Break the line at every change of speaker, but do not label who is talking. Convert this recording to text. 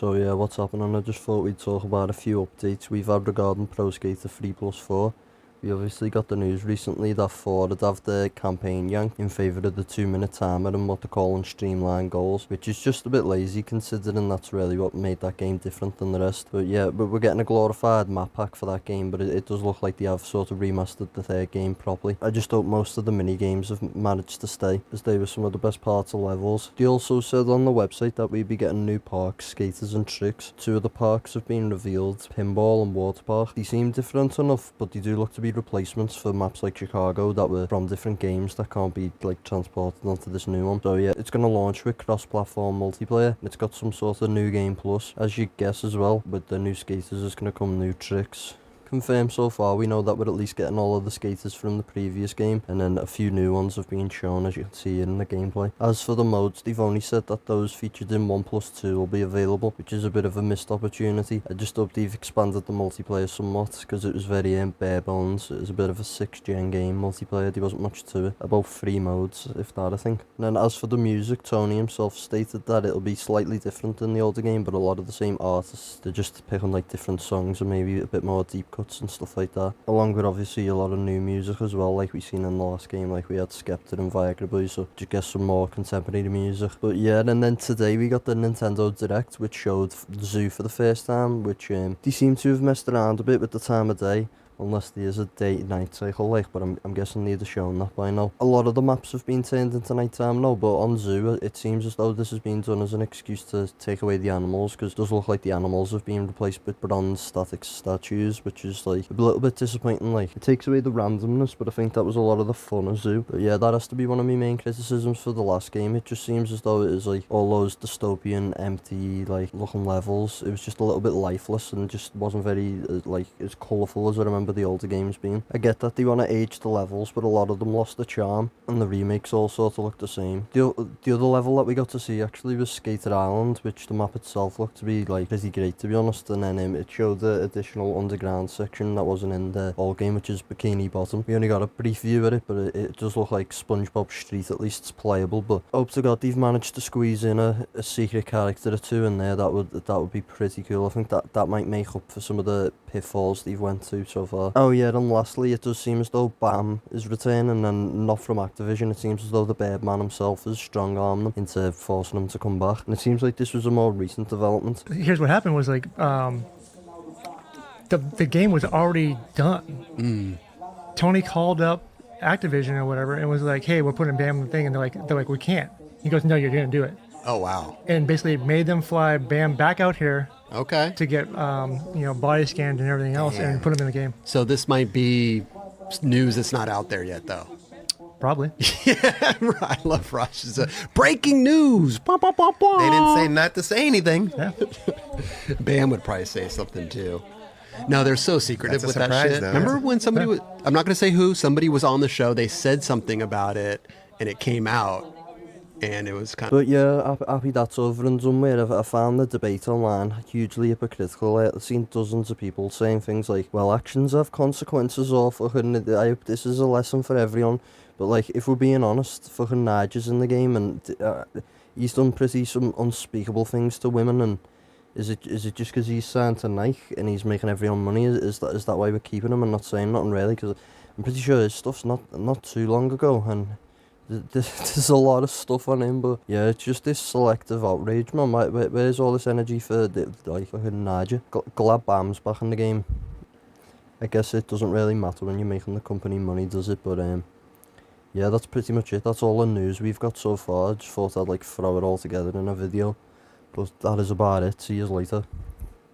So yeah, what's happening? I just thought we'd talk about a few updates we've had regarding Pro Skater 3+4. We obviously got the news recently that Ford would have the campaign yanked in favour of the 2-minute timer and what they're calling streamlined goals, which is just a bit lazy considering that's really what made that game different than the rest. But yeah, we're getting a glorified map pack for that game, but it does look like they have sort of remastered the third game properly. I just hope most of the mini games have managed to stay, as they were some of the best parts of levels. They also said on the website that we'd be getting new parks, skaters and tricks. Two of the parks have been revealed, Pinball and Water Park. They seem different enough, but they do look to be replacements for maps like Chicago that were from different games that can't be like transported onto this new one. So yeah, it's going to launch with cross-platform multiplayer, and it's got some sort of new game plus. As you guess as well, with the new skaters is going to come new tricks. Confirmed so far, we know that we're at least getting all of the skaters from the previous game, and then a few new ones have been shown, as you can see in the gameplay. As for the modes, they've only said that those featured in 1+2 will be available, which is a bit of a missed opportunity. I just hope they've expanded the multiplayer somewhat, because it was very bare bones. It was a bit of a 6th-gen game multiplayer, there wasn't much to it. About 3 modes, if that, I think. And then as for the music, Tony himself stated that it'll be slightly different than the older game, but a lot of the same artists. They're just picking like different songs and maybe a bit more deep cuts and stuff like that, along with obviously a lot of new music as well, like we seen in the last game. Like we had Skepta and Viagra Boys, so just get some more contemporary music. But yeah, and then today we got the Nintendo Direct, which showed Zoo for the first time, which they seem to have messed around a bit with the time of day, unless there's a day-night cycle, like, but I'm guessing they'd have shown that by now. A lot of the maps have been turned into nighttime now, but on Zoo, it seems as though this has been done as an excuse to take away the animals, because it does look like the animals have been replaced with bronze static statues, which is, like, a little bit disappointing. Like, it takes away the randomness, but I think that was a lot of the fun of Zoo. But yeah, that has to be one of my main criticisms for the last game. It just seems as though it is, like, all those dystopian, empty, like, looking levels. It was just a little bit lifeless, and just wasn't very, like, as colourful as I remember the older games being. I get that they want to age the levels, but a lot of them lost the charm, and the remakes all sort of look the same. The other level that we got to see actually was Skater Island, which the map itself looked to be like pretty great, to be honest, and then it showed the additional underground section that wasn't in the old game, which is Bikini Bottom. We only got a brief view of it, but it does look like SpongeBob Street. At least it's playable, but hope to God they've managed to squeeze in a secret character or two in there. That would be pretty cool. I think that might make up for some of the pitfalls they've went to so far. Oh yeah, and lastly, it does seem as though BAM is returning, and not from Activision. It seems as though the Birdman himself has strong-armed them into forcing them to come back, and it seems like this was a more recent development.
Here's what happened was, like, the game was already done. Tony called up Activision or whatever and was like, hey, we're putting BAM in the thing, and they're like, we can't. He goes, no, you're gonna do it.
Oh wow.
And basically made them fly BAM back out here.
Okay.
To get body scanned and everything else. Damn. And put them in the game.
So this might be news that's not out there yet, though.
Probably.
Yeah, I love Rush. It's breaking news. Bah, bah, bah, bah.
They didn't say not to say anything.
Yeah.
Bam would probably say something too. No, they're so secretive with that shit.
Though.
Remember when somebody was, I'm not going to say who, somebody was on the show, they said something about it, and it came out, and it was kind of...
But yeah, happy that's over and done with. I found the debate online hugely hypocritical. I've seen dozens of people saying things like, well, actions have consequences, or fucking, I hope this is a lesson for everyone. But like, if we're being honest, fucking Nigel's in the game, and he's done some unspeakable things to women, and is it just because he's signed to Nike and he's making everyone money? Is that why we're keeping him and not saying nothing really? Because I'm pretty sure his stuff's not too long ago, and there's a lot of stuff on him. But yeah, it's just this selective outrage, man. Where's all this energy for like fucking Nigel? Glad Bam's back in the game. I guess it doesn't really matter when you're making the company money, does it? But yeah, that's pretty much it. That's all the news we've got so far. I just thought I'd like throw it all together in a video. But that is about it. See you later.